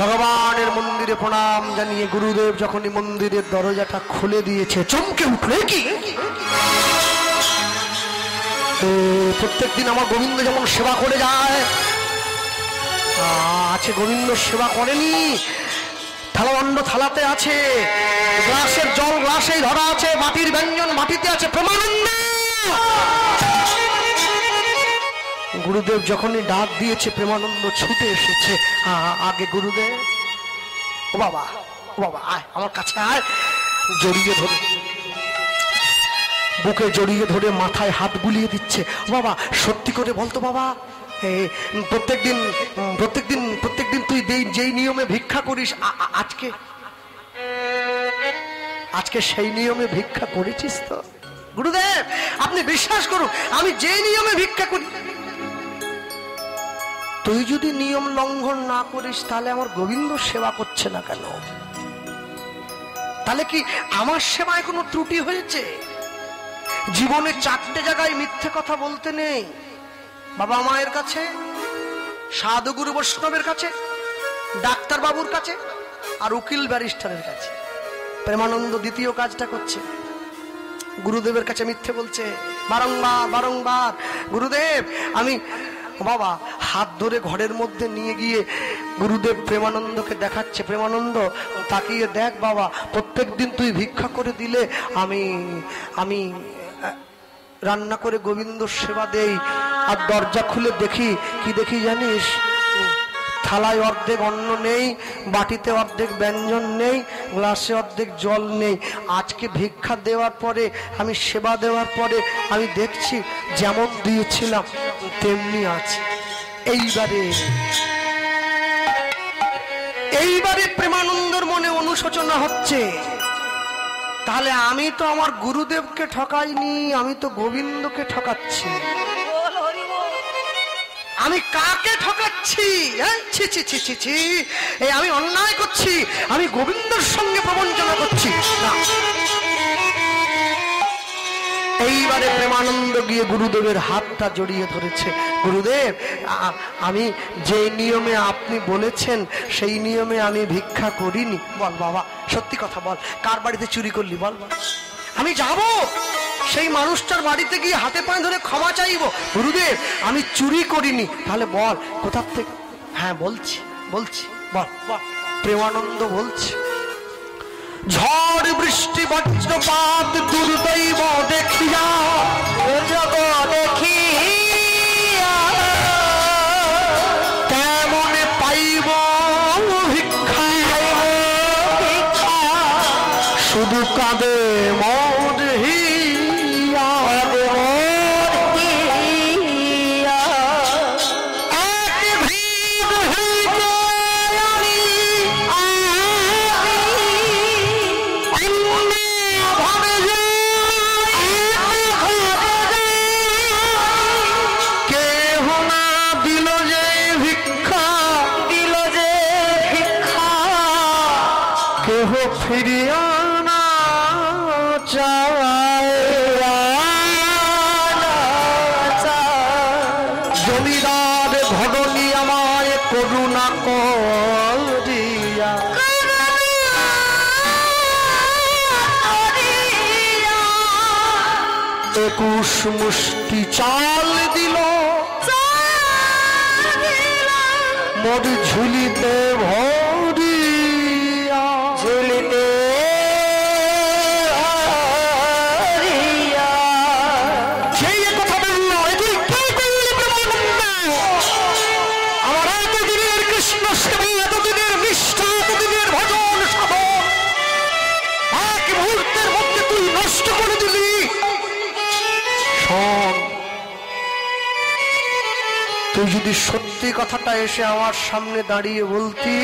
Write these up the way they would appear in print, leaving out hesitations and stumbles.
ভগবানের মন্দিরে প্রণাম জানিয়ে গুরুদেব যখনই মন্দিরের দরজাটা খুলে দিয়েছে চমকে উঠলে কি প্রত্যেকদিন আমার গোবিন্দ যেমন সেবা করে যায় আছে গোবিন্দ সেবা করেনি থালাবন্ধ থালাতে আছে গ্লাসের জল গ্লাসেই ধরা আছে মাটির ব্যঞ্জন মাটিতে আছে প্রেমানন্দ গুরুদেব যখনই ডাক দিয়েছে প্রেমানন্দ ছুটে এসেছে আগে গুরুদেব ও বাবা আয় আমার কাছে আয় জড়িয়ে ধরে বুকে জড়িয়ে ধরে মাথায় হাত বুলিয়ে দিচ্ছে বাবা সত্যি করে বলতো বাবা প্রত্যেকদিন তুই যেই নিয়মে ভিক্ষা করিস আজকে সেই নিয়মে ভিক্ষা করেছিস তো গুরুদেব আপনি বিশ্বাস করুন আমি যে নিয়মে ভিক্ষা করি তুই যদি নিয়ম লঙ্ঘন না করিস তাহলে আমার গোবিন্দ সেবা করছে না কেন তাহলে কি আমার সেবায় কোনো ত্রুটি হয়েছে জীবনে 4টে জায়গায় মিথ্যে কথা বলতে নেই বাবা মায়ের কাছে সাধু গুরু বৈষ্ণবের কাছে ডাক্তার বাবুর কাছে আর উকিল ব্যারিস্টারের কাছে প্রেমানন্দ দ্বিতীয় কাজটা করছে গুরুদেবের কাছে মিথ্যে বলছে বারংবার গুরুদেব আমি বাবা হাত ধরে ঘরের মধ্যে নিয়ে গিয়ে গুরুদেব প্রেমানন্দকে দেখাচ্ছে প্রেমানন্দ তাকিয়ে দেখ বাবা প্রত্যেকদিন তুই ভিক্ষা করে দিলে আমি রান্না করে গোবিন্দ সেবা দেই আর দরজা খুলে দেখি কি দেখি জানিস থালায় অর্ধেক অন্ন নেই বাটিতে অর্ধেক ব্যঞ্জন নেই গ্লাসে অর্ধেক জল নেই আজকে ভিক্ষা দেওয়ার পরে আমি সেবা দেওয়ার পরে আমি দেখছি যেমন দিয়েছিলাম তেমনি আছে এইবারে প্রেমানন্দর মনে অনুশোচনা হচ্ছে তাহলে আমি তো আমার গুরুদেবকে ঠকাইনি আমি তো গোবিন্দকে ঠকাচ্ছি আমি কাকে ঠকাচ্ছি আমি অন্যায় করছি আমি গোবিন্দর সঙ্গে প্রবঞ্চনা করছি না এইবারে প্রেমানন্দ গিয়ে গুরুদেবের হাতটা জড়িয়ে ধরেছে গুরুদেব আমি যে নিয়মে আপনি বলেছেন সেই নিয়মে আমি ভিক্ষা করিনি বল বাবা সত্যি কথা বল কার বাড়িতে চুরি করলি বল আমি যাব সেই মানুষটার বাড়িতে গিয়ে হাতে পায়ে ধরে ক্ষমা চাইব গুরুদেব আমি চুরি করিনি তাহলে বল কোথা থেকে হ্যাঁ বলছি বল প্রেমানন্দ বলছে ঝড় বৃষ্টি বজ্রপাত দুর্দৈব দেখিয়া তেমন পাইব ভিক্ষা শুধু কাঁদে মন হিয়া ফিরিয়া না চায় জমিদার ঘটনি আমায় করুণা করিয়া 21 মুষ্টি চাল দিল মোর ঝুলিতে ভরিয়া ঝুলিতে সেই কথা বলল এগুলি কি করলে আমার এতদিনের কৃষ্ণ সেবা এতদিনের নিষ্ঠা এতদিনের ভজন সাধন এক মুহূর্তের মধ্যে তুই নষ্ট করে দিলি শোন তুই যদি সত্যি কথাটা এসে আমার সামনে দাঁড়িয়ে বলতি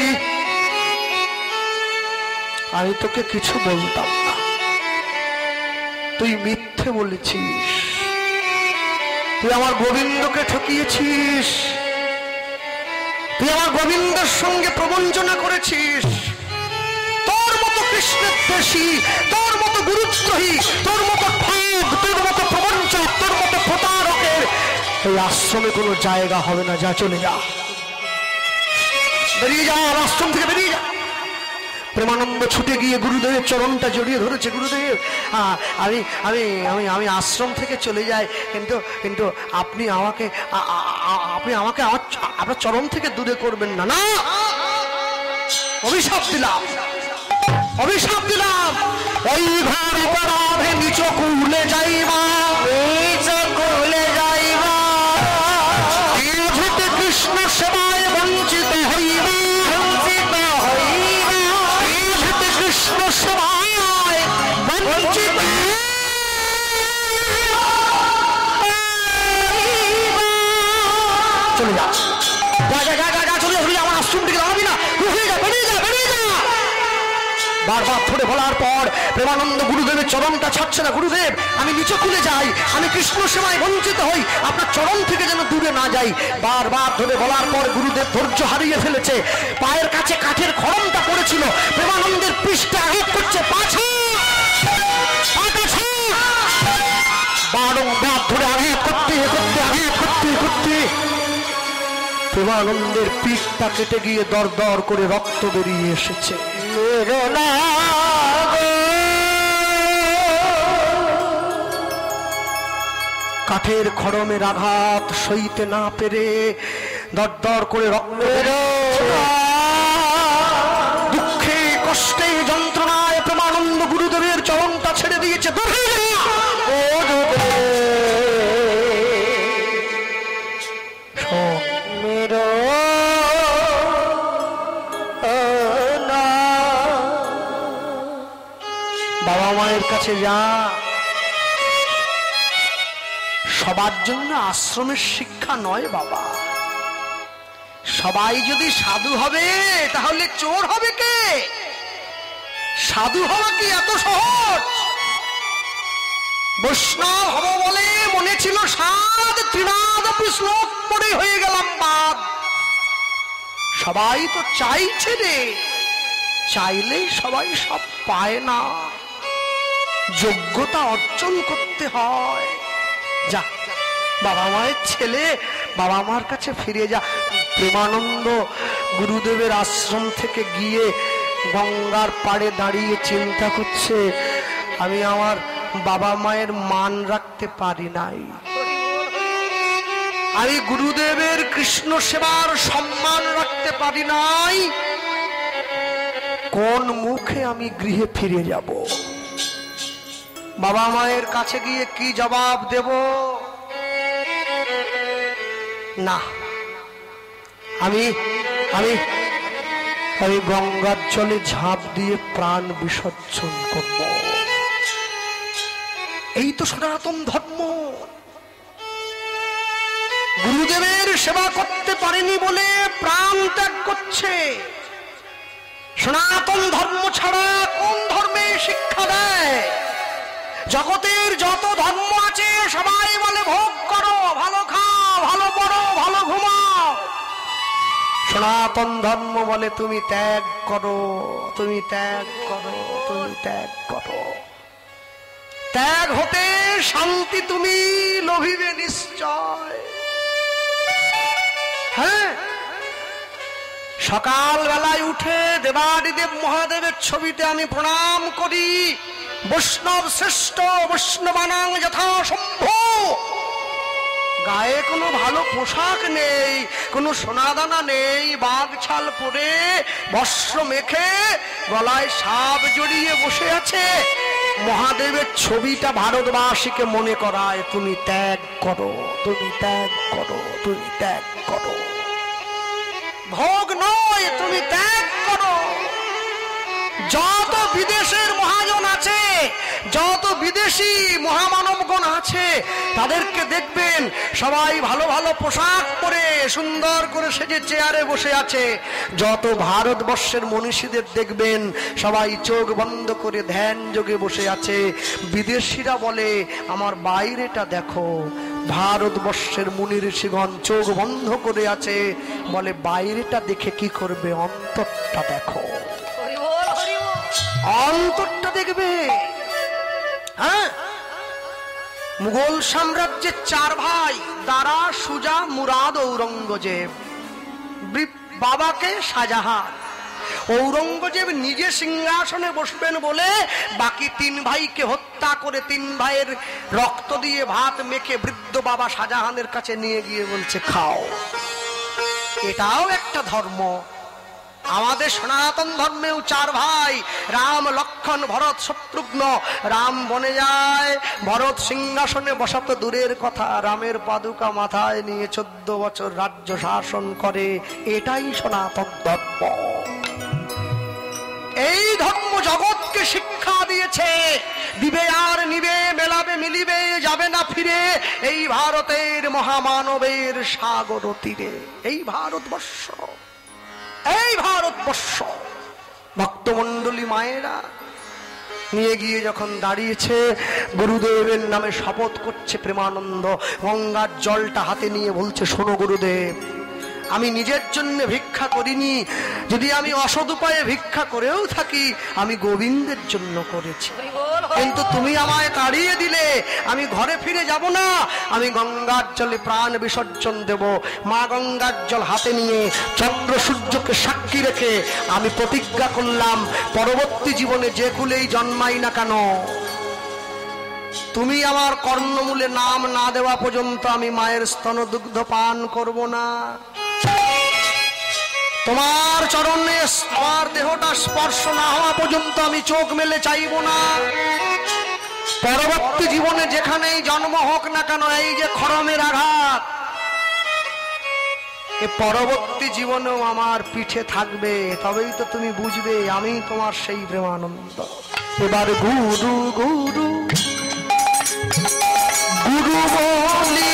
আমি তোকে কিছু বলতাম না তুই মিথ্যে বলেছিস তুই আমার গোবিন্দকে ঠকিয়েছিস তুই আমার গোবিন্দের সঙ্গে প্রবঞ্চনা করেছিস তোর মতো কৃষ্ণের দেশী তোর মতো গুরুত্বহী তোর মতো ঠক তোর মতো প্রবঞ্চক তোর মতো প্রতারকের এই আশ্রমে কোনো জায়গা হবে না যা চলে যা বেরিয়ে যা, আশ্রম থেকে বেরিয়ে যা। প্রেমানন্দ ছুটে গিয়ে গুরুদেবের চরণটা জড়িয়ে ধরেছে। গুরুদেব, আমি আমি আমি আমি আশ্রম থেকে চলে যাই, কিন্তু কিন্তু আপনি আমাকে আপনার চরণ থেকে দূরে করবেন না। না, অভিশাপ দিলাম, অভিশাপ দিলাম। ওই ঘর অপরাধে নিচ কুলে যাইবা, নিচ কুলে যাইবা, কৃষ্ণ সেবায় বঞ্চিত হইবা, বঞ্চিত হইবা, কৃষ্ণ সেবায় বঞ্চিত। চলে যা, চলে যা, আমার আশ্রম থেকে দাঁড়াবি না, বেরিয়ে যা, বেরিয়ে যা, বেরিয়ে যা। বারবার ধরে বলার পর প্রেমানন্দ গুরুদেবের চরণটা ছাড়ছে না। গুরুদেব, আমি নিচে খুলে যাই, আমি কৃষ্ণ সেবায় বঞ্চিত হই, আপনার চরণ থেকে যেন দূরে না যাই। বারবার ধরে বলার পর গুরুদেব ধৈর্য হারিয়ে ফেলেছে। পায়ের কাছে কাঠের খড়মটা পড়েছিল, প্রেমানন্দের পৃষ্ঠে আঘাত করছে। বারংবার ধরে আঘাত করতে করতে আঘাত করতে করতে প্রেমানন্দের পিঠটা কেটে গিয়ে দর দর করে রক্ত বেরিয়ে এসেছে। কাঠের খড়মের আঘাত সইতে না পেরে দর দর করে রক্ত, দুঃখে কষ্টে যন্ত্রণায় প্রেমানন্দ গুরুদেবের চরণটা ছেড়ে দিয়েছে। বাবা মায়ের কাছে যা। সবার জন্য আশ্রমের শিক্ষা নয় বাবা। সবাই যদি সাধু হবে তাহলে চোর হবে কে? সাধু হওয়া কি এত সহজ? বৈষ্ণব হব বলে মনে ছিল সাধ, ত্রিনাদপি শ্লোক পড়ে হয়ে গেলাম বাদ। সবাই তো চাইছে রে, চাইলেই সবাই সব পায় না, যোগ্যতা অর্জন করতে হয়। যা, বাবা মায়ের ছেলে, বাবা মার কাছে ফিরে যা। প্রেমানন্দ গুরুদেবের আশ্রম থেকে গিয়ে গঙ্গার পাড়ে দাঁড়িয়ে চিন্তা করছে, আমি আমার বাবা মায়ের মান রাখতে পারি নাই, আমি গুরুদেবের কৃষ্ণ সেবার সম্মান রাখতে পারি নাই, কোন মুখে আমি গৃহে ফিরে যাব? বাবা মায়ের কাছে গিয়ে কি জবাব দেব? না, আমি আমি আমি গঙ্গার জলে ঝাঁপ দিয়ে প্রাণ বিসর্জন করব। এই তো সনাতন ধর্ম। গুরুদেবের সেবা করতে পারেনি বলে প্রাণ ত্যাগ করছে। সনাতন ধর্ম ছাড়া কোন ধর্মে শিক্ষা দেয়? জগতের যত ধর্ম আছে সবাই বলে ভোগ করো, ভালো খাও, ভালো পড়ো, ভালো ঘুমাও। সনাতন ধর্ম বলে তুমি ত্যাগ করো, তুমি ত্যাগ করো, তুমি ত্যাগ করো। ত্যাগ হতে শান্তি তুমি লোভিবে নিশ্চয়। হ্যাঁ, সকাল বেলায় উঠে দেবাদিদেব মহাদেবের ছবিতে আমি প্রণাম করি। বৈষ্ণব শ্রেষ্ঠ বৈষ্ণবানাং যথাসম্ভব। গায়ে কোনো ভালো পোশাক নেই, কোনো সোনাদানা নেই, বাঘ ছাল পরে বস্ত্র মেখে গলায় সাপ জড়িয়ে বসে আছে। মহাদেবের ছবিটা ভারতবাসীকে মনে করায় তুমি ত্যাগ করো, তুমি ত্যাগ করো, তুমি ত্যাগ করো। ভোগ নয়, তুমি ত্যাগ করো। যত বিদেশের মহাজন আছে, যত বিদেশি মহামানবগণ আছে, তাদেরকে দেখবেন সবাই ভালো ভালো পোশাক পরে সুন্দর করে সেজে চেয়ারে বসে আছে। যত ভারতবর্ষের মনীষীদের দেখবেন সবাই চোখ বন্ধ করে ধ্যান যোগে বসে আছে। বিদেশিরা বলে আমার বাইরেটা দেখো। ভারতবর্ষের মুনি ঋষিগণ চোখ বন্ধ করে আছে, বলে বাইরেটা দেখে কি করবে, অন্তরটা দেখো, অন্তরটা দেখবে। হ্যাঁ, মুঘল সাম্রাজ্যের চার ভাই, দারা, সুজা, মুরাদ, ঔরঙ্গজেব। বাবাকে শাহজাহান। ঔরঙ্গজেব নিজে সিংহাসনে বসবেন বলে বাকি 3 ভাইকে হত্যা করে 3 ভাইয়ের রক্ত দিয়ে ভাত মেখে বৃদ্ধ বাবা শাহজাহানের কাছে নিয়ে গিয়ে বলছে খাও। এটাও একটা ধর্ম। আমাদের সনাতন ধর্মেও 4 ভাই, রাম লক্ষণ ভরত শত্রুঘ্ন। রাম বনে যায়, ভরত সিংহাসনে বসা তো দূরের কথা, রামের পাদুকা মাথায় নিয়ে 14 বছর রাজ্য শাসন করে। এটাই সনাতন ধর্ম। এই ধর্ম জগৎকে শিক্ষা দিয়েছে, দিবে আর নিবে, মেলাবে মিলিবে, যাবে না ফিরে। এই ভারতের মহামানবের সাগর তীরে, এই ভারতবর্ষ, এই ভারতবর্ষ। ভক্তমণ্ডলী মায়েরা নিয়ে গিয়ে যখন দাঁড়িয়েছে, গুরুদেবের নামে শপথ করছে প্রেমানন্দ। গঙ্গার জলটা হাতে নিয়ে বলছে, শোনো গুরুদেব, আমি নিজের জন্য ভিক্ষা করিনি, যদি আমি অসৎ উপায়ে ভিক্ষা করেও থাকি আমি গোবিন্দের জন্য করেছি। কিন্তু তুমি আমায় তাড়িয়ে দিলে, আমি ঘরে ফিরে যাব না, আমি গঙ্গার জলে প্রাণ বিসর্জন দেব। মা গঙ্গার জল হাতে নিয়ে চন্দ্র সূর্যকে সাক্ষী রেখে আমি প্রতিজ্ঞা করলাম, পরবর্তী জীবনে যে কুলেই জন্মাই না কেন, তুমি আমার কর্ণমূলে নাম না দেওয়া পর্যন্ত আমি মায়ের স্তন দুগ্ধ পান করব না। তোমার চরণে আমার দেহটা স্পর্শ না হওয়া পর্যন্ত আমি চোখ মেলে চাইব না। পরবর্তী জীবনে যেখানেই জন্ম হোক না কেন, এই যে খড়মের আঘাত, এ পরবর্তী জীবনেও আমার পিঠে থাকবে, তবেই তো তুমি বুঝবে আমি তোমার সেই প্রেমানন্দ। এবার গুরু গুরু গুরু বলি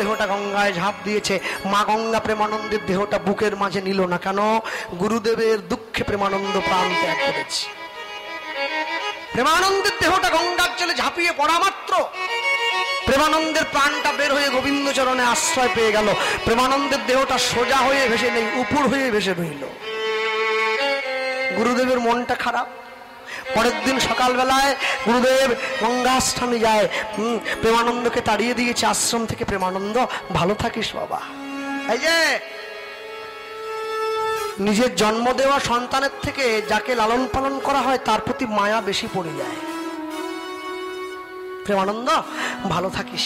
দেহটা গঙ্গায় ঝাঁপ দিয়েছে। মা গঙ্গা প্রেমানন্দের দেহটা বুকের মাঝে নিল না কেন? গুরুদেবের দুঃখে প্রেমানন্দ প্রাণ ত্যাগ করেছে। প্রেমানন্দের দেহটা গঙ্গার জলে ঝাঁপিয়ে পড়া মাত্র প্রেমানন্দের প্রাণটা বের হয়ে গোবিন্দ চরণে আশ্রয় পেয়ে গেল। প্রেমানন্দের দেহটা সোজা হয়ে ভেসে নেই, উপর হয়ে ভেসে রইল। গুরুদেবের মনটা খারাপ। পরের দিন সকালবেলায় গুরুদেব গঙ্গাস্থানে যায়, প্রেমানন্দকে তাড়িয়ে দিয়েছে আশ্রম থেকে। প্রেমানন্দ, ভালো থাকিস বাবা। এই যে নিজের জন্ম দেওয়া সন্তানের থেকে যাকে লালন পালন করা হয় তার প্রতি মায়া বেশি পড়ে যায়। প্রেমানন্দ, ভালো থাকিস।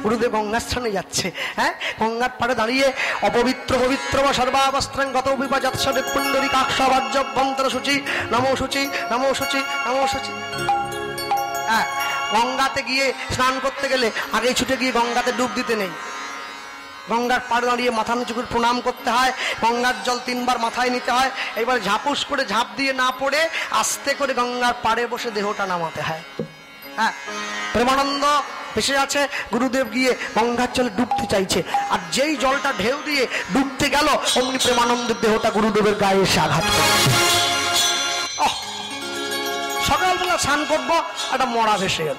গুরুদেব গঙ্গাস্থানে যাচ্ছে। হ্যাঁ, গঙ্গার পাড়ে দাঁড়িয়ে অপবিত্র পবিত্র বা সর্বাবস্ত্রাং গত বিপাজাৎসদেব পুণ্ডরী কাক্ষাবাজ্যভ্যন্তর সূচি নমো সূচি নমো সূচি নমো সূচি। হ্যাঁ, গঙ্গাতে গিয়ে স্নান করতে গেলে আগে ছুটে গিয়ে গঙ্গাতে ডুব দিতে নেই। গঙ্গার পাড়ে দাঁড়িয়ে মাথা নিচু করে প্রণাম করতে হয়। গঙ্গার জল 3 বার মাথায় নিতে হয়। এবার ঝাপুস করে ঝাঁপ দিয়ে না পড়ে আস্তে করে গঙ্গার পাড়ে বসে দেহটা নামাতে হয়। হ্যাঁ, প্রেমানন্দ ভেসে আছে, গুরুদেব গিয়ে গঙ্গার জলে ডুবতে চাইছে। আর যেই জলটা ঢেউ দিয়ে ডুবতে গেল অমনি প্রেমানন্দের দেহটা গুরুদেবের গায়ে এসে আঘাত করে। সকালবেলা স্নান করবো, একটা মরা ভেসে গেল।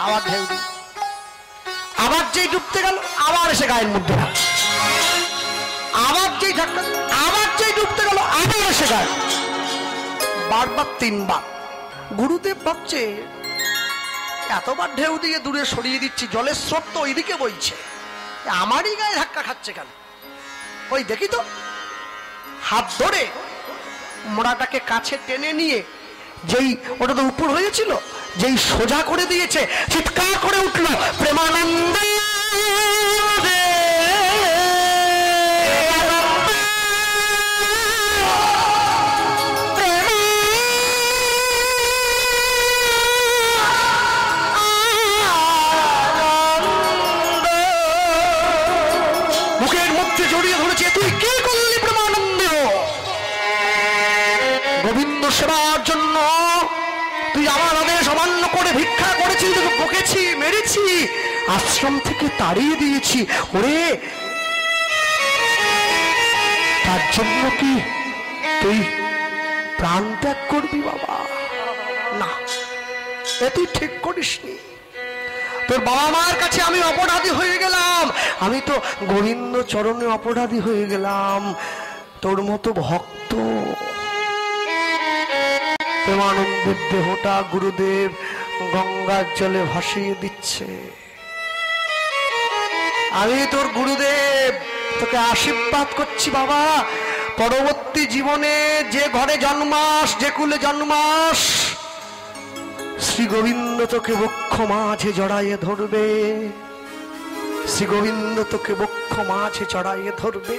আবার ঢেউ দিয়ে আবার যেই ডুবতে গেল আবার এসে গায়ের মধ্যে, আবার যেই ধাক্কা, আবার যেই ডুবতে গেল আবার এসে গায়ে। বারবার 3 বার। গুরুদেব ভাবছে এতবার ঢেউ দিয়ে দূরে সরিয়ে দিচ্ছি, জলের স্রোত তো ওইদিকে বইছে, আমারই গায়ে ধাক্কা খাচ্ছে কেন? ওই দেখি তো। হাত ধরে মোড়াটাকে কাছে টেনে নিয়ে, যেই ওটা তো উপর হয়েছিল, যেই সোজা করে দিয়েছে, চিৎকার করে উঠল প্রেমানন্দ। সেবার জন্য তুই আমার আদেশ অমান্য করে ভিক্ষা করেছিস, তোকে বকেছি, মেরেছি, আশ্রম থেকে তাড়িয়ে দিয়েছি। ওরে, তার জন্য কি তুই প্রাণ ত্যাগ করবি বাবা? না, এ তুই ঠিক করিসনি। তোর বাবা মায়ের কাছে আমি অপরাধী হয়ে গেলাম, আমি তো গোবিন্দ চরণে অপরাধী হয়ে গেলাম। তোর মতো ভক্ত। প্রেমানন্দের দেহটা গুরুদেব গঙ্গার জলে ভাসিয়ে দিচ্ছে। আমি তোর গুরুদেব, তোকে আশীর্বাদ করছি বাবা, পরবর্তী জীবনে যে ঘরে জন্মাস, যে কুলে জন্মাস, শ্রী গোবিন্দ তোকে বক্ষ মাঝে জড়াইয়ে ধরবে। শ্রী গোবিন্দ তোকে বক্ষ মাঝে জড়াইয়ে ধরবে।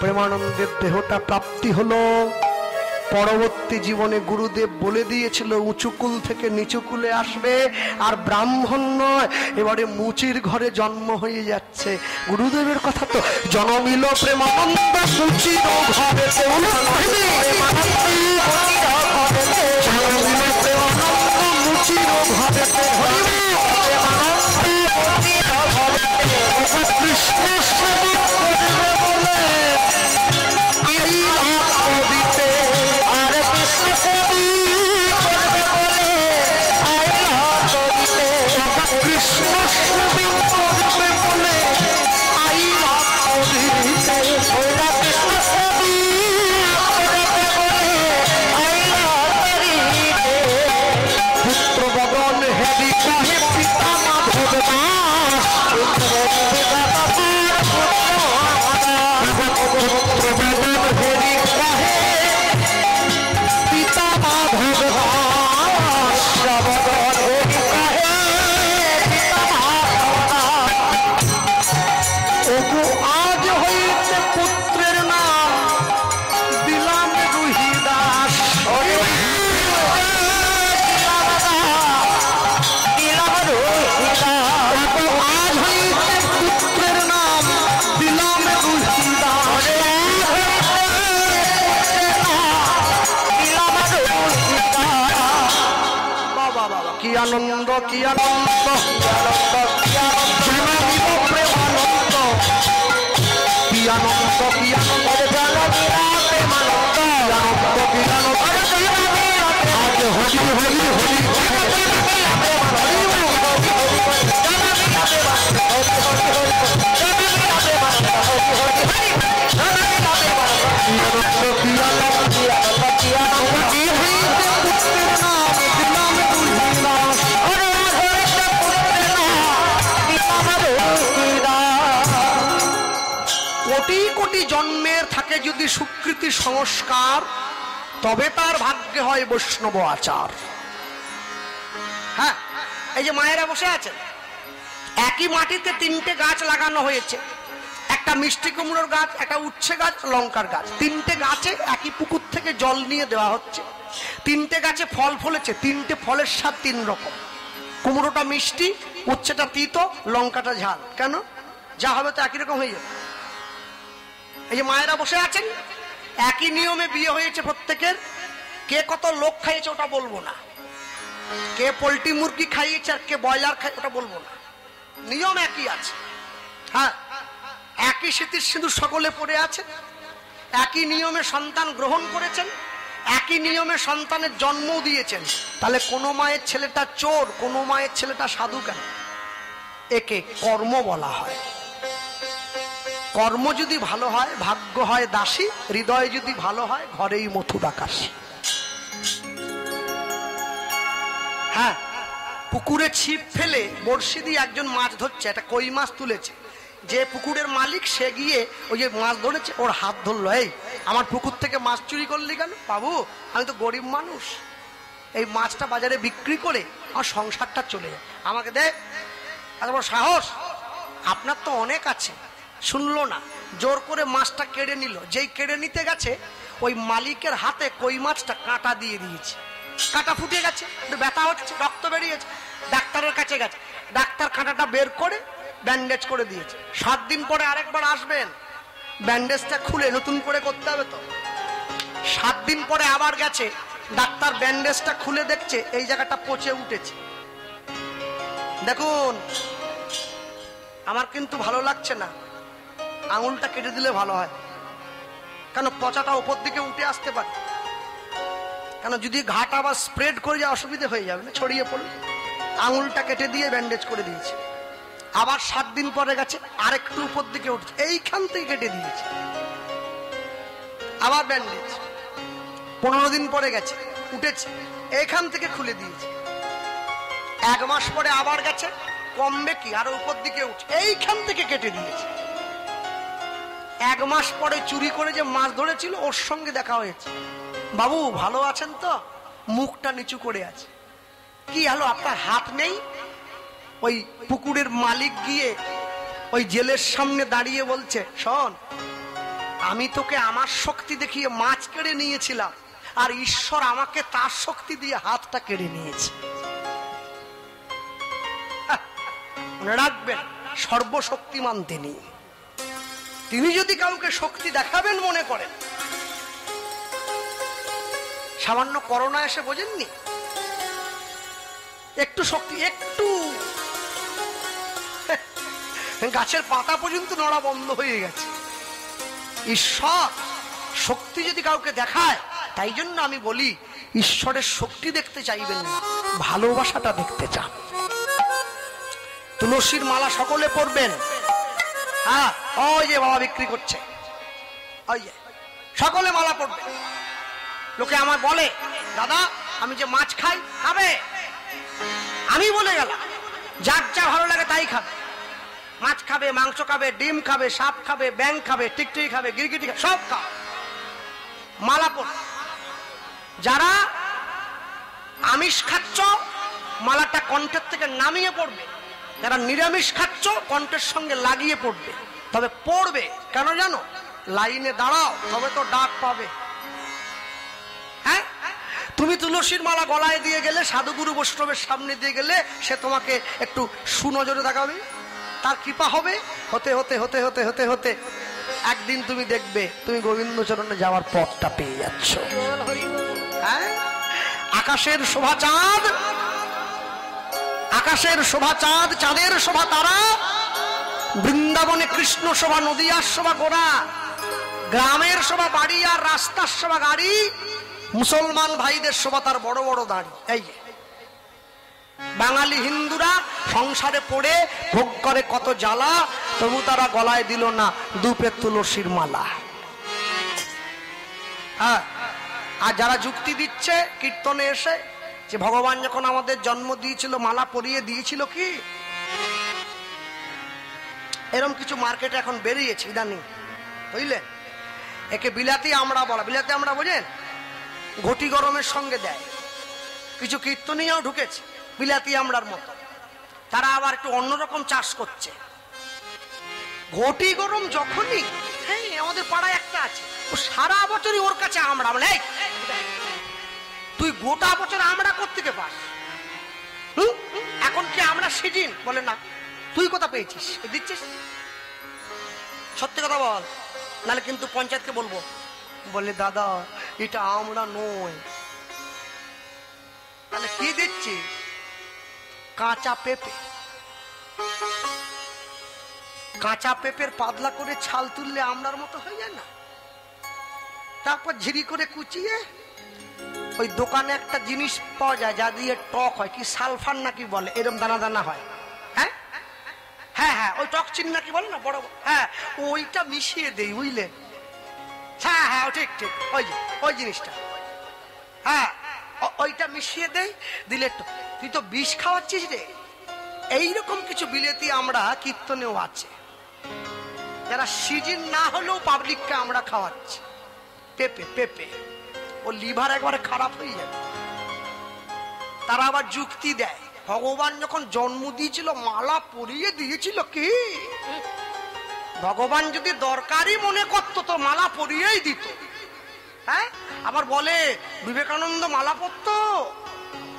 প্রেমানন্দের দেহটা প্রাপ্তি হলো। পরবর্তী জীবনে গুরুদেব বলে দিয়েছিল উঁচুকুল থেকে নিচুকুলে আসবে, আর ব্রাহ্মণ নয়, এবারে মুচির ঘরে জন্ম হয়ে যাচ্ছে। গুরুদেবের কথা তো, জনমিল প্রেমানন্দ মুচির ঘরে, কি আনন্দ কি আনন্দ জননীর প্রেমানন্দ কি আনন্দ কি আনন্দ জননীর প্রেমানন্দ আনন্দ কি আনন্দ আজ হরি হরি হরি কোটি কোটি জন্মের থাকে যদি সুকৃতি সংস্কার, তবে তার ভাগ্যে হয় বৈষ্ণব আচার। হ্যাঁ, এই যে মায়েরা বসে আছেন, একই মাটিতে তিনটে গাছ লাগানো হয়েছে, একটা মিষ্টি কুমড়োর গাছ, একটা উচ্ছে গাছ, লঙ্কার গাছ। তিনটে গাছে একই পুকুর থেকে জল নিয়ে দেওয়া হচ্ছে। তিনটে গাছে ফল ফলেছে, তিনটে ফলের স্বাদ তিন রকম। কুমড়োটা মিষ্টি, উচ্ছেটা তিতো, লঙ্কাটা ঝাল। কেন? যা হবে তো একই রকম হয়ে যাবে। এই যে মায়েরা বসে আছেন, একই নিয়মে বিয়ে হয়েছে প্রত্যেকের। কে কত লোক খাইয়েছে ওটা বলবো না, কে পোল্ট্রি মুরগি খাইয়েছে আর কে ব্রয়লার খাই ওটা বলবো না, নিয়ম একই আছে। হ্যাঁ, একই স্মৃতির সিঁদুর সকলে পড়ে আছে, একই নিয়মে সন্তান গ্রহণ করেছেন, একই নিয়মে সন্তানের জন্ম দিয়েছেন। তাহলে কোন মায়ের ছেলেটা চোর, কোন মায়ের ছেলেটা সাধু কেন? একে কর্ম বলা হয়। কর্ম যদি ভালো হয় ভাগ্য হয় দাসী, হৃদয় যদি ভালো হয় ঘরেই মথুরা কাশী। হ্যাঁ, পুকুরে ছিপ ফেলে বড়শি দিয়ে একজন মাছ ধরছে, একটা কই মাছ তুলেছে। যে পুকুরের মালিক সে গিয়ে ওই যে মাছ ধরেছে ওর হাত ধরলো, এই আমার পুকুর থেকে মাছ চুরি করলি কেন? বাবু, আমি তো গরিব মানুষ, এই মাছটা বাজারে বিক্রি করে আমার সংসারটা চলে যায়, আমাকে দে। এত বড় সাহস আপনার তো অনেক আছে। শুনলো না, জোর করে মাছটা কেড়ে নিল। যেই কেড়ে নিতে গেছে ওই মালিকের হাতে কই মাছটা কাঁটা দিয়ে দিয়েছে, কাঁটা ফুটে গেছে, ব্যথা হচ্ছে, রক্ত বেরিয়েছে। ডাক্তারের কাছে গেছে, ডাক্তার কাঁটাটা বের করে ব্যান্ডেজ করে দিয়েছে। 7 দিন পরে আরেকবার আসবেন, ব্যান্ডেজটা খুলে নতুন করে করতে হবে তো। 7 দিন পরে আবার গেছে, ডাক্তার ব্যান্ডেজটা খুলে দেখছে এই জায়গাটা পচে উঠেছে। দেখুন, আমার কিন্তু ভালো লাগছে না, আঙুলটা কেটে দিলে ভালো হয়। কেন? পচাটা উপর দিকে উঠে আসতে পারে। কেন? যদি ঘাট আবার স্প্রেড করে যায় অসুবিধা হয়ে যাবে না, ছড়িয়ে পড়বে। আঙুলটা কেটে দিয়ে ব্যান্ডেজ করে দিয়েছে। আবার 7 দিন পরে গেছে, আরেকটু উপর দিকে উঠছে, এইখান থেকে কেটে দিয়েছে, আবার ব্যান্ডেজ। 15 দিন পরে গেছে, উঠেছে, এইখান থেকে খুলে দিয়েছে। 1 মাস পরে আবার গেছে, কমবে কি, আরো উপর দিকে উঠছে, এইখান থেকে কেটে দিয়েছে। 1 মাস পরে চুরি করে যে মাছ ধরেছিল ওর সঙ্গে দেখা হয়েছে। বাবু ভালো আছেন তো? মুখটা নিচু করে আছে। কি হলো, আপনার হাত নেই? ওই পুকুরের মালিক গিয়ে ওই জেলের সামনে দাঁড়িয়ে বলছে, শোন, আমি তোকে আমার শক্তি দেখিয়ে মাছ কেড়ে নিয়েছিলাম, আর ঈশ্বর আমাকে তার শক্তি দিয়ে হাতটা কেড়ে নিয়েছে। মনে রাখবেন, সর্বশক্তিমান তিনি। তিনি যদি কাউকে শক্তি দেখাবেন মনে করেন, সামান্য করোনা এসে বোঝেননি, একটু শক্তি, একটু গাছের পাতা পর্যন্ত নড়া বন্ধ হয়ে গেছে। ঈশ্বর শক্তি যদি কাউকে দেখায়, তাই জন্য আমি বলি, ঈশ্বরের শক্তি দেখতে চাইবেন না, ভালোবাসাটা দেখতে চান। তুলসীর মালা সকলে পরবেন। হ্যাঁ, ওই যে বাবা বিক্রি করছে, ওই যে সকলে মালা পরবে। লোকে আমার বলে, দাদা আমি যে মাছ খাই, খাবে? আমি বলে গেলাম, যার যা ভালো লাগে তাই খাবে। মাছ খাবে, মাংস খাবে, ডিম খাবে, সাপ খাবে, ব্যাং খাবে, টিকটিকি খাবে, গিরগিটি খাবে, সব খাও, মালা পর। যারা আমিষ খাচ্ছ মালাটা কণ্ঠের থেকে নামিয়ে পড়বে, যারা নিরামিষ খাচ্ছ কণ্ঠের সঙ্গে লাগিয়ে পড়বে। তবে পড়বে কেন জানো? লাইনে দাঁড়াও, তবে তো ডাক পাবে। হ্যাঁ, তুমি তুলসীর মালা গলায় দিয়ে গেলে, সাধুগুরু বৈষ্ণবের সামনে দিয়ে গেলে, সে তোমাকে একটু সুনজরে দেখাবে, তার কৃপা হবে। হতে হতে হতে হতে হতে হতে একদিন তুমি দেখবে তুমি গোবিন্দ চরণে যাওয়ার পথটা পেয়ে যাচ্ছ। হ্যাঁ, আকাশের শোভা চাঁদ আকাশের শোভা চাঁদ, চাঁদের শোভা তারা, বৃন্দাবনে কৃষ্ণ শোভা, নদিয়ার শোভা গোড়া, গ্রামের শোভা বাড়ি আর রাস্তার শোভা গাড়ি, মুসলমান ভাইদের শোভা তার বড় বড় দাড়ি। এই বাঙালি হিন্দুরা সংসারে পড়ে ভোগ করে কত জ্বালা, তবু তারা গলায় দিল না দুপে তুলসীর মালা। হ্যাঁ, আর যারা যুক্তি দিচ্ছে কীর্তনে এসে যে ভগবান যখন আমাদের জন্ম দিয়েছিল মালা পরিয়ে দিয়েছিল কি, এরকম কিছু মার্কেটে এখন বেরিয়েছে ইদানিং, বুঝলেন? একে বিলাতি আমরা বলা। বিলাতি আমরা বোঝেন, ঘটি গরমের সঙ্গে দেয়। কিছু কীর্তনীয়াও ঢুকেছে বিলাতি আমরার মতো, তারা আবার একটু অন্যরকম চাষ করছে। ঘটি গরম যখনই, হ্যাঁ আমাদের পাড়ায় একটা আছে, ও সারা বছরই ওর কাছে আমরা বলে, তুই গোটা বছর আমরা কোত্থেকে পাস? এখন কি আমরা সিজিন? বলে না, তুই কোথা পেয়েছিস দিচ্ছিস? সত্যি কথা বল, নাহলে কিন্তু পঞ্চায়েতকে বলবো। বলে দাদা এটা আমরা নয়। তাহলে কি দিচ্ছি? কাঁচা পেঁপে। কাঁচা পেঁপের পাতলা করে ছাল তুললে আমরার মতো হয়ে যায় না? তারপর ঝিরি করে কুচিয়ে ওই দোকানে একটা জিনিস পাওয়া যায় যা দিয়ে টক হয়, কি সালফার নাকি বলে, এরকম দানা দানা হয়। হ্যাঁ হ্যাঁ হ্যাঁ, ওই টক চিনি নাকি বলে না বড়, হ্যাঁ ওইটা মিশিয়ে দেই, বুঝলেন? হ্যাঁ হ্যাঁ ঠিক ঠিক, ওই যে ওই জিনিসটা, হ্যাঁ ওইটা মিশিয়ে দেই, দিলে তুই তো বিষ খাওয়াচ্ছিস রে। এইরকম কিছু বিলেতি আমরা কীর্তনেও আছে, যারা সিজন না হলেও পাবলিককে আমরা খাওয়াচ্ছি। পেঁপে পেঁপে, ও লিভার একবারে খারাপ হয়ে যাবে। তারা আবার যুক্তি দেয়, ভগবান যখন জন্ম দিয়েছিল মালা পরিয়ে দিয়েছিল কি? ভগবান যদি দরকারই মনে করতো তো মালা পরিয়েই দিত। হ্যাঁ, আবার বলে বিবেকানন্দ মালা পরতো,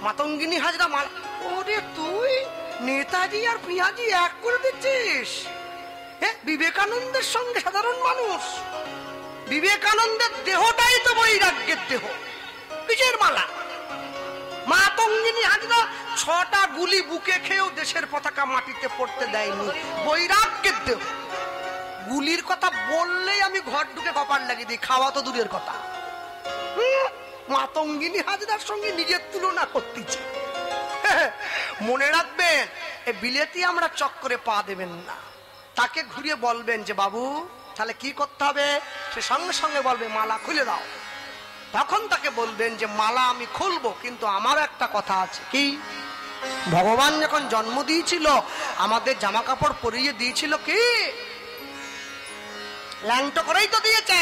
মাতঙ্গিনী হাজরা মালা। ওরে তুই নেতাজি আর পিয়াজি এক করে দিচ্ছিস? হ্যাঁ, বিবেকানন্দের সঙ্গে সাধারণ মানুষ। বিবেকানন্দের দেহটাই তো বৈরাগ্যের দেহ, কিসের মালা? মাতঙ্গিনী হাজরা 6টা গুলি বুকে খেয়েও দেশের পতাকা মাটিতে পড়তে দেয়নি, বৈরাগ্যের দেহ। গুলির কথা বললেই আমি ঘর ঢুকে কপাল লাগিয়ে দিই, খাওয়া তো দূরের কথা। মাতঙ্গিনী হাজরার সঙ্গে নিজের তুলনা করতেছে। মনে রাখবেন, এই বিলেতি আমরা চক্করে পা দেবেন না। তাকে ঘুরিয়ে বলবেন যে বাবু তাহলে কি করতে হবে? সে সঙ্গে সঙ্গে বলবে মালা খুলে দাও। তখন তাকে বলবেন যে মালা আমি খুলবো, কিন্তু আমার একটা কথা আছে। কি? ভগবান যখন জন্ম দিয়েছিল আমাদের জামা কাপড় পরিয়ে দিয়েছিল কি? ল্যাংটো করেই তো দিয়েছে।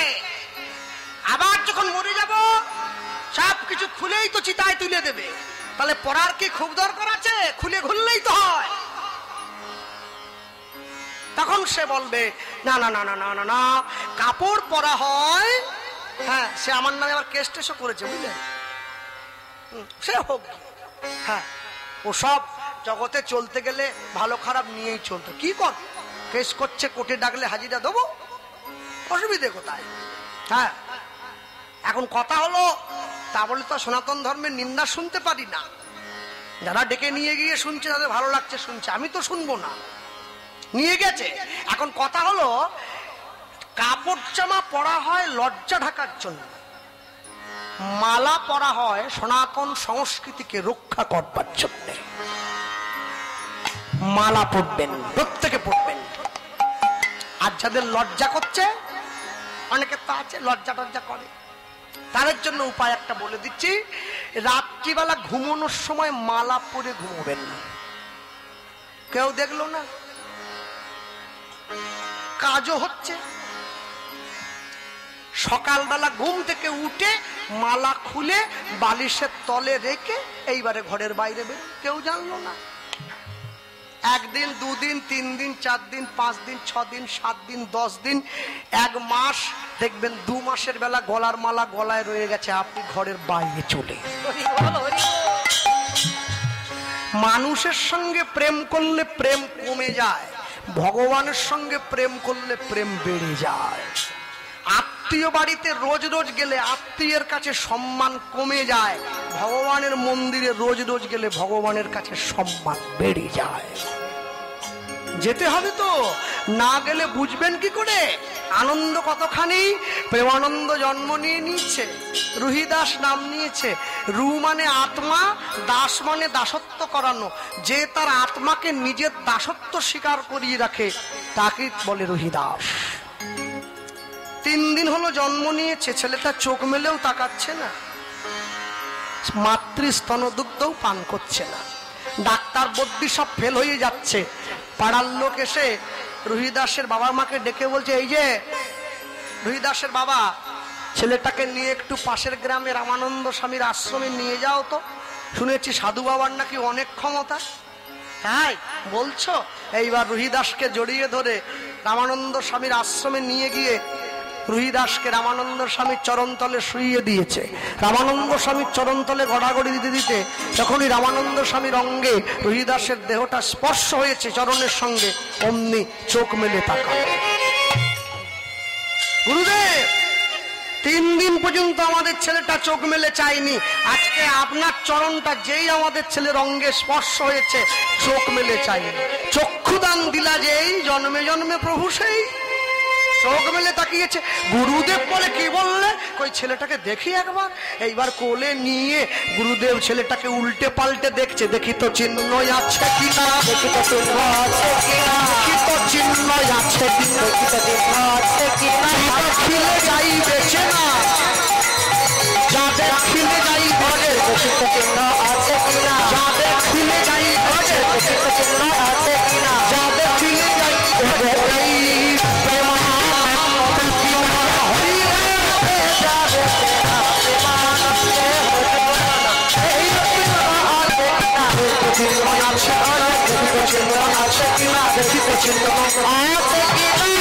আবার যখন মরে যাব সব কিছু খুলেই তো চিতায় তুলে দেবে। তাহলে পরার কি খুব দরকার আছে? খুলে ঘুরলেই তো হয়। তখন সে বলবে না না না না না না না, কাপড় পরা হয়। হ্যাঁ, সে আমার নামে আবার কেস টেসও করেছে, বুঝলেন? সে হোক, হ্যাঁ ও সব জগতে চলতে গেলে ভালো খারাপ নিয়েই চলতো। কি কর, কেস করছে, কোর্টে ডাকলে হাজিরা দেবো, অসুবিধে কোথায়? হ্যাঁ, এখন কথা হলো তা বলে তো সনাতন ধর্মের নিন্দা শুনতে পারি না। যারা ডেকে নিয়ে গিয়ে শুনছে তাদের ভালো লাগছে শুনছে, আমি তো শুনবো না। নিয়ে গেছে। এখন কথা হলো কাপড় জামা পরা হয় লজ্জা ঢাকার জন্য, মালা পরা হয় সনাতন সংস্কৃতিকে রক্ষা করবার জন্য। মালা পরবেন, প্রত্যেকে পরবেন। আর যাদের লজ্জা করছে, অনেকে তো আছে লজ্জা টজ্জা করে, তাদের জন্য উপায় একটা বলে দিচ্ছি। রাত্রিবেলা ঘুমানোর সময় মালা পরে ঘুমোবেন। কেউ দেখলো না, কাজও হচ্ছে। সকালবেলা ঘুম থেকে উঠে মালা খুলে বালিশের তলে রেখে এইবারে ঘরের বাইরে বের, কেউ জানলো না। 1 দিন 2 দিন 3 দিন 4 দিন 5 দিন 6 দিন 7 দিন 10 দিন 1 মাস দেখবেন 2 মাসের বেলা গলার মালা গলায় রয়ে গেছে, আপনি ঘরের বাইরে চলে। মানুষের সঙ্গে প্রেম করলে প্রেম কমে যায়, ভগবানের সঙ্গে প্রেম করলে প্রেম বেড়ে যায়। আত্মীয় বাড়িতে রোজ রোজ গেলে আত্মীয়ের কাছে সম্মান কমে যায়, ভগবানের মন্দিরে রোজ রোজ গেলে ভগবানের কাছে সম্মান বেড়ে যায়। যেতে হবে তো, না গেলে বুঝবেন কি করে আনন্দ কতখানি। প্রেমানন্দ জন্ম নিয়ে নিচ্ছে, রুহিদাস নাম নিয়েছে। রু মানে আত্মা, দাস মানে দাসত্ব করানো। যে তার আত্মাকে নিজের দাসত্ব স্বীকার করিয়ে রাখে তাকে বলে রুহিদাস। 3 দিন হলো জন্ম নিয়েছে, ছেলেটা চোখ মেলেও তাকাচ্ছে না, মাতৃস্তন দুগ্ধও পান করছে না। ডাক্তার বদ্যি সব ফেল হয়ে যাচ্ছে। পাড়ার লোক এসে রুহিদাসের বাবা মাকে ডেকে বলছে, এই যে রুহিদাসের বাবা, ছেলেটাকে নিয়ে একটু পাশের গ্রামে রামানন্দ স্বামীর আশ্রমে নিয়ে যাও তো, শুনেছি সাধু বাবার নাকি অনেক ক্ষমতা। তাই বলছো? এইবার রুহিদাসকে জড়িয়ে ধরে রামানন্দ স্বামীর আশ্রমে নিয়ে গিয়ে রুহিদাসকে রামানন্দ স্বামীর চরণতলে শুইয়ে দিয়েছে। রামানন্দ স্বামীর চরণতলে গড়াগড়ি দিতে দিতে যখনই রামানন্দ স্বামীর অঙ্গে রুহিদাসের দেহটা স্পর্শ হয়েছে চরণের সঙ্গে, অমনি চোখ মেলে তাকাল। গুরুদেব, 3 দিন পর্যন্ত আমাদের ছেলেটা চোখ মেলে চায়নি, আজকে আপনার চরণটা যেই আমাদের ছেলের অঙ্গে স্পর্শ হয়েছে চোখ মেলে চাইনি। চক্ষুদান দিলা যেই, জন্মে জন্মে প্রভু সেই। চোখ মেলে তাকিয়েছে। গুরুদেব বলে, কি বললে? কই ছেলেটাকে দেখি একবার। এইবার কোলে নিয়ে গুরুদেব ছেলেটাকে উল্টে পাল্টে দেখছে, দেখি তো চিহ্ন আছে কিনা, দেখি তো চিহ্ন আছে কিনা, দেখি তো চিহ্ন আছে কিনা, দেখি তো চিহ্ন আছে কিনা। খিলে যাই বেছে না, যাদের খিলে যাই ঘরে, দেখি তো চিহ্ন আছে কিনা, যাদের খিলে যাই ঘরে, দেখি তো চিহ্ন আছে কিনা, যাদের খিলে যাই ঘরে। আছে কিনা, দেখি তো চিহ্ন আছে কিনা।